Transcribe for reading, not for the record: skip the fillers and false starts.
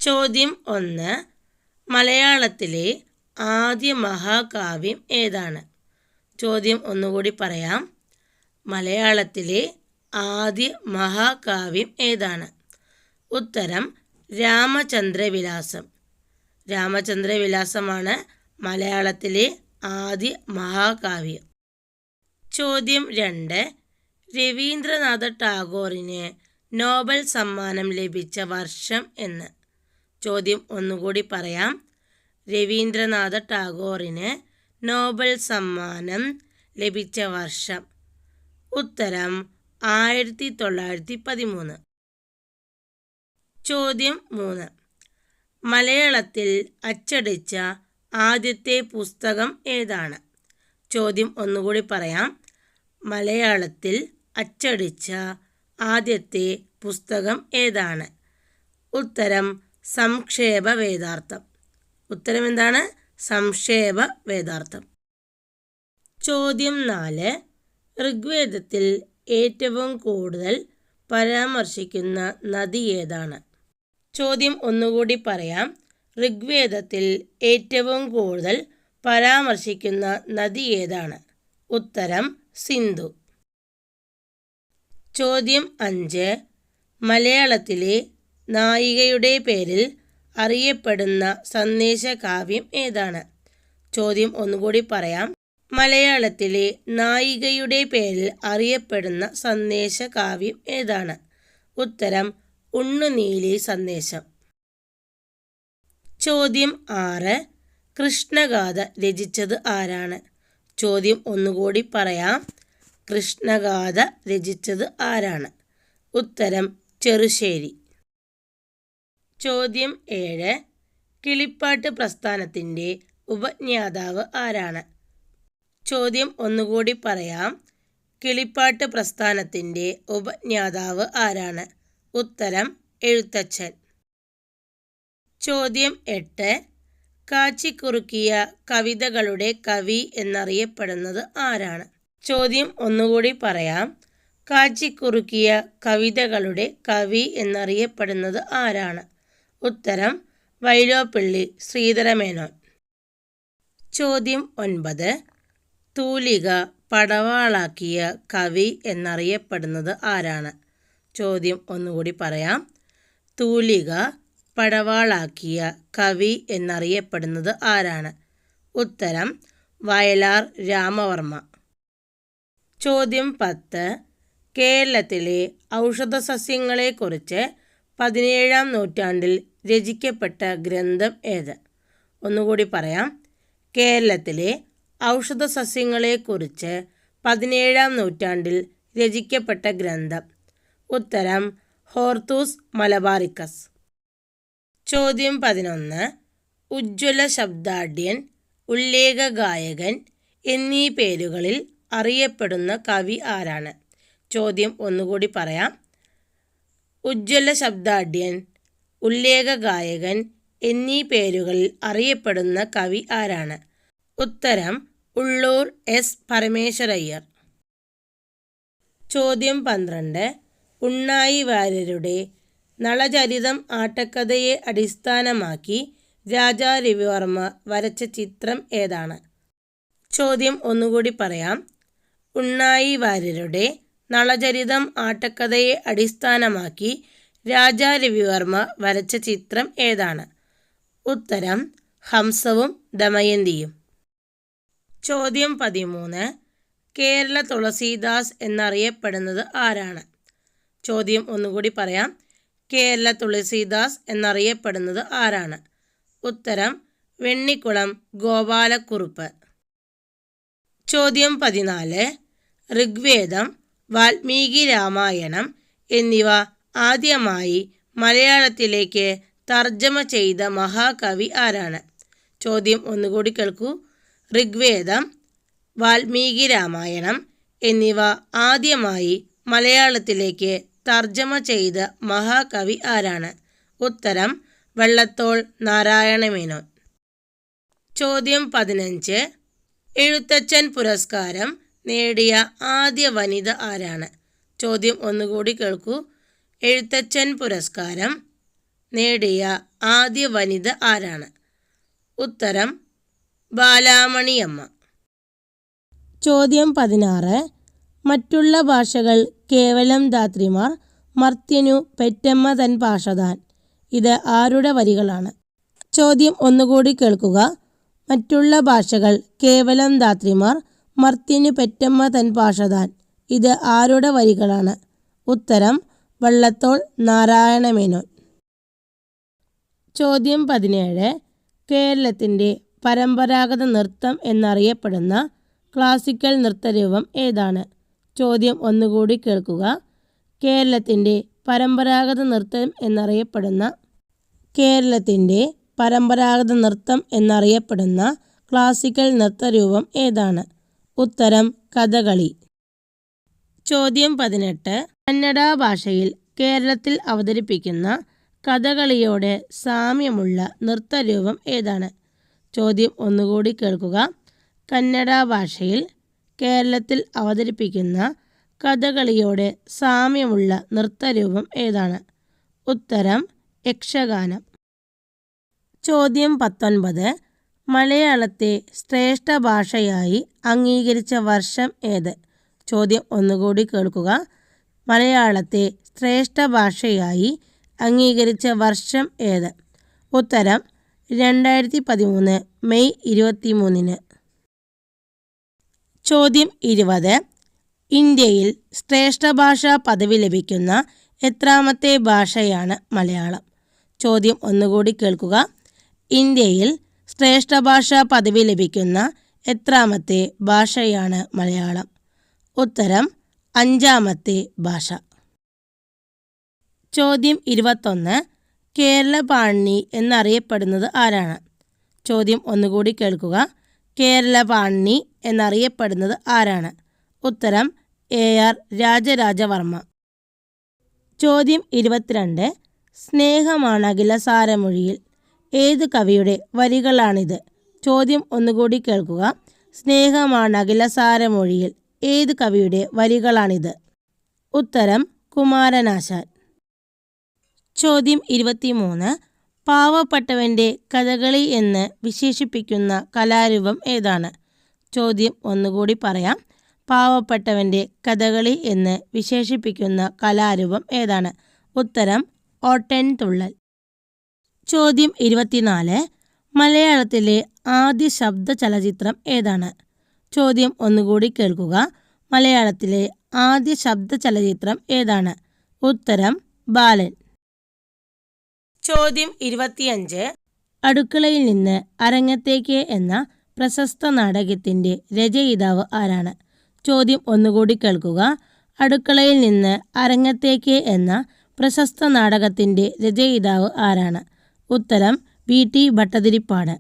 ചോദ്യം 1. മലയാളത്തിലെ ആദ്യ മഹാകാവ്യം ഏതാണ്? ചോദ്യം ഒന്നുകൂടി പറയാം. മലയാളത്തിലെ ആദ്യ മഹാകാവ്യം ഏതാണ്? ഉത്തരം രാമചന്ദ്രവിലാസം. രാമചന്ദ്രവിലാസമാണ് മലയാളത്തിലെ ആദ്യ മഹാകാവ്യം. ചോദ്യം 2. രവീന്ദ്രനാഥ ടാഗോറിന് നോബൽ സമ്മാനം ലഭിച്ച വർഷം എന്ന്? ചോദ്യം ഒന്നുകൂടി പറയാം. രവീന്ദ്രനാഥ ടാഗോറിന് നോബൽ സമ്മാനം ലഭിച്ച വർഷം. ഉത്തരം 1913. ചോദ്യം 3. മലയാളത്തിൽ അച്ചടിച്ച ആദ്യത്തെ പുസ്തകം ഏതാണ്? ചോദ്യം ഒന്നുകൂടി പറയാം. മലയാളത്തിൽ അച്ചടിച്ച ആദ്യത്തെ പുസ്തകം ഏതാണ്? ഉത്തരം സംക്ഷേപ വേദാർത്ഥം. ഉത്തരം എന്താണ്? സംക്ഷേപ വേദാർത്ഥം. ചോദ്യം 4. ഋഗ്വേദത്തിൽ ഏറ്റവും കൂടുതൽ പരാമർശിക്കുന്ന നദി ഏതാണ്? ചോദ്യം ഒന്നുകൂടി പറയാം. ഋഗ്വേദത്തിൽ ഏറ്റവും കൂടുതൽ പരാമർശിക്കുന്ന നദി ഏതാണ്? ഉത്തരം സിന്ധു. ചോദ്യം 5. മലയാളത്തിലെ നായികയുടെ പേരിൽ അറിയപ്പെടുന്ന സന്ദേശകാവ്യം ഏതാണ്? ചോദ്യം ഒന്നുകൂടി പറയാം. മലയാളത്തിലെ നായികയുടെ പേരിൽ അറിയപ്പെടുന്ന സന്ദേശകാവ്യം ഏതാണ്? ഉത്തരം ഉണ്ണുനീലി സന്ദേശം. ചോദ്യം 6. കൃഷ്ണഗാഥ രചിച്ചത് ആരാണ്? ചോദ്യം ഒന്നുകൂടി പറയാം. കൃഷ്ണഗാഥ രചിച്ചത് ആരാണ്? ഉത്തരം ചെറുശ്ശേരി. ചോദ്യം 7. കിളിപ്പാട്ട് പ്രസ്ഥാനത്തിൻ്റെ ഉപജ്ഞാതാവ് ആരാണ്? ചോദ്യം ഒന്നുകൂടി പറയാം. കിളിപ്പാട്ട് പ്രസ്ഥാനത്തിൻ്റെ ഉപജ്ഞാതാവ് ആരാണ്? ഉത്തരം എഴുത്തച്ഛൻ. ചോദ്യം 8. കാച്ചിക്കുറുക്കിയ കവിതകളുടെ കവി എന്നറിയപ്പെടുന്നത് ആരാണ്? ചോദ്യം ഒന്നുകൂടി പറയാം. കാച്ചിക്കുറുക്കിയ കവിതകളുടെ കവി എന്നറിയപ്പെടുന്നത് ആരാണ്? ഉത്തരം വൈലോപ്പിള്ളി ശ്രീധരമേനോൻ. ചോദ്യം 9. തൂലിക പടവാളാക്കിയ കവി എന്നറിയപ്പെടുന്നത് ആരാണ്? ചോദ്യം ഒന്നുകൂടി പറയാം. തൂലിക പടവാളാക്കിയ കവി എന്നറിയപ്പെടുന്നത് ആരാണ്? ഉത്തരം വയലാർ രാമവർമ്മ. ചോദ്യം 10. കേരളത്തിലെ ഔഷധസസ്യങ്ങളെക്കുറിച്ച് 17-ാം നൂറ്റാണ്ടിൽ രചിക്കപ്പെട്ട ഗ്രന്ഥം ഏത്? ഒന്നുകൂടി പറയാം. കേരളത്തിലെ ഔഷധസസ്യങ്ങളെക്കുറിച്ച് 17-ാം നൂറ്റാണ്ടിൽ രചിക്കപ്പെട്ട ഗ്രന്ഥം. ഉത്തരം ഹോർത്തൂസ് മലബാറിക്കസ്. ചോദ്യം 11. ഉജ്ജ്വല ശബ്ദാഢ്യൻ, ഉല്ലേഖഗായകൻ എന്നീ പേരുകളിൽ അറിയപ്പെടുന്ന കവി ആരാണ്? ചോദ്യം ഒന്നുകൂടി പറയാം. ഉജ്ജ്വല ശബ്ദാഢ്യൻ, ഉല്ലേഖഗായകൻ എന്നീ പേരുകളിൽ അറിയപ്പെടുന്ന കവി ആരാണ്? ഉത്തരം ഉള്ളൂർ എസ് പരമേശ്വരയ്യർ. ചോദ്യം 12. ഉണ്ണായി വാര്യരുടെ നളചരിതം ആട്ടക്കഥയെ അടിസ്ഥാനമാക്കി രാജാ രവിവർമ്മ വരച്ച ചിത്രം ഏതാണ്? ചോദ്യം ഒന്നുകൂടി പറയാം. ഉണ്ണായി വാര്യരുടെ നളചരിതം ആട്ടക്കഥയെ അടിസ്ഥാനമാക്കി രാജാ രവിവർമ്മ വരച്ച ചിത്രം ഏതാണ്? ഉത്തരം ഹംസവും ദമയന്തിയും. ചോദ്യം 13. കേരള തുളസീദാസ് എന്നറിയപ്പെടുന്നത് ആരാണ്? ചോദ്യം ഒന്നുകൂടി പറയാം. കേരള തുളസീദാസ് എന്നറിയപ്പെടുന്നത് ആരാണ്? ഉത്തരം വെണ്ണിക്കുളം ഗോപാലക്കുറുപ്പ്. ചോദ്യം 14. ഋഗ്വേദം, വാൽമീകി രാമായണം എന്നിവ ആദ്യമായി മലയാളത്തിലേക്ക് തർജ്ജമ ചെയ്ത മഹാകവി ആരാണ്? ചോദ്യം ഒന്നുകൂടി കേൾക്കൂ. ഋഗ്വേദം, വാൽമീകി രാമായണം എന്നിവ ആദ്യമായി മലയാളത്തിലേക്ക് തർജ്ജമ ചെയ്ത മഹാകവി ആരാണ്? ഉത്തരം വള്ളത്തോൾ നാരായണമേനോൻ. ചോദ്യം 15. എഴുത്തച്ഛൻ പുരസ്കാരം നേടിയ ആദ്യ വനിത ആരാണ്? ചോദ്യം ഒന്നുകൂടി കേൾക്കൂ. എഴുത്തച്ഛൻ പുരസ്കാരം നേടിയ ആദ്യ വനിത ആരാണ്? ഉത്തരം ബാലാമണിയമ്മ. ചോദ്യം 16. മറ്റുള്ള ഭാഷകൾ കേവലം ധാത്രിമാർ, മർത്യനു പെറ്റമ്മ തൻ ഭാഷതാൻ. ഇത് ആരുടെ വരികളാണ്? ചോദ്യം ഒന്നുകൂടി കേൾക്കുക. മറ്റുള്ള ഭാഷകൾ കേവലം ധാത്രിമാർ, മർത്യനു പെറ്റമ്മ തൻ ഭാഷതാൻ. ഇത് ആരുടെ വരികളാണ്? ഉത്തരം വള്ളത്തോൾ നാരായണമേനോൻ. ചോദ്യം 17. കേരളത്തിൻ്റെ പരമ്പരാഗത നൃത്തം എന്നറിയപ്പെടുന്ന ക്ലാസിക്കൽ നൃത്തരൂപം ഏതാണ്? ചോദ്യം ഒന്നുകൂടി കേൾക്കുക. കേരളത്തിൻ്റെ പരമ്പരാഗത നൃത്തം എന്നറിയപ്പെടുന്ന ക്ലാസിക്കൽ നൃത്തരൂപം ഏതാണ്? ഉത്തരം കഥകളി. ചോദ്യം 18. കന്നഡ ഭാഷയിൽ കേരളത്തിൽ അവതരിപ്പിക്കുന്ന കഥകളിയോട് സാമ്യമുള്ള നൃത്തരൂപം ഏതാണ്? ചോദ്യം ഒന്നുകൂടി കേൾക്കുക. കന്നഡ ഭാഷയിൽ കേരളത്തിൽ അവതരിപ്പിക്കുന്ന കഥകളിയോട് സാമ്യമുള്ള നൃത്തരൂപം ഏതാണ്? ഉത്തരം യക്ഷഗാനം. ചോദ്യം 19. മലയാളത്തെ ശ്രേഷ്ഠ ഭാഷയായി അംഗീകരിച്ച വർഷം ഏത്? ചോദ്യം ഒന്നുകൂടി കേൾക്കുക. മലയാളത്തെ ശ്രേഷ്ഠ ഭാഷയായി അംഗീകരിച്ച വർഷം ഏത്? ഉത്തരം 2013 മെയ് 23. ചോദ്യം 20. ഇന്ത്യയിൽ ശ്രേഷ്ഠ ഭാഷാ പദവി ലഭിക്കുന്ന എത്രാമത്തെ ഭാഷയാണ് മലയാളം? ചോദ്യം ഒന്നുകൂടി കേൾക്കുക. ഇന്ത്യയിൽ ശ്രേഷ്ഠ ഭാഷാ പദവി ലഭിക്കുന്ന എത്രാമത്തെ ഭാഷയാണ് മലയാളം? ഉത്തരം 5ാമത്തെ ഭാഷ. ചോദ്യം 21. കേരള പാണിനി എന്നറിയപ്പെടുന്നത് ആരാണ്? ചോദ്യം ഒന്നുകൂടി കേൾക്കുക. കേരള പാണിനി എന്നറിയപ്പെടുന്നത് ആരാണ്? ഉത്തരം AR രാജരാജവർമ്മ. ചോദ്യം 22. സ്നേഹമാണഖില സാരമൊഴിയിൽ ഏത് കവിയുടെ വരികളാണിത്? ചോദ്യം ഒന്നുകൂടി കേൾക്കുക. സ്നേഹമാണഖില സാരമൊഴിയിൽ ഏത് കവിയുടെ വരികളാണിത്? ഉത്തരം കുമാരനാശാൻ. ചോദ്യം 23. പാവപ്പെട്ടവൻ്റെ കഥകളി എന്ന് വിശേഷിപ്പിക്കുന്ന കലാരൂപം ഏതാണ്? ചോദ്യം ഒന്നുകൂടി പറയാം. പാവപ്പെട്ടവൻ്റെ കഥകളി എന്ന് വിശേഷിപ്പിക്കുന്ന കലാരൂപം ഏതാണ്? ഉത്തരം ഓട്ടൻതുള്ളൽ. ചോദ്യം 24. മലയാളത്തിലെ ആദ്യ ശബ്ദ ചലച്ചിത്രം ഏതാണ്? ചോദ്യം ഒന്നുകൂടി കേൾക്കുക. മലയാളത്തിലെ ആദ്യ ശബ്ദ ചലച്ചിത്രം ഏതാണ്? ഉത്തരം ബാലൻ. ചോദ്യം 25. അടുക്കളയിൽ നിന്ന് അരങ്ങത്തേക്ക് എന്ന പ്രശസ്ത നാടകത്തിൻ്റെ രചയിതാവ് ആരാണ്? ചോദ്യം ഒന്നുകൂടി കേൾക്കുക. അടുക്കളയിൽ നിന്ന് അരങ്ങത്തേക്ക് എന്ന പ്രശസ്ത നാടകത്തിൻ്റെ രചയിതാവ് ആരാണ്? ഉത്തരം VT ഭട്ടതിരിപ്പാട്.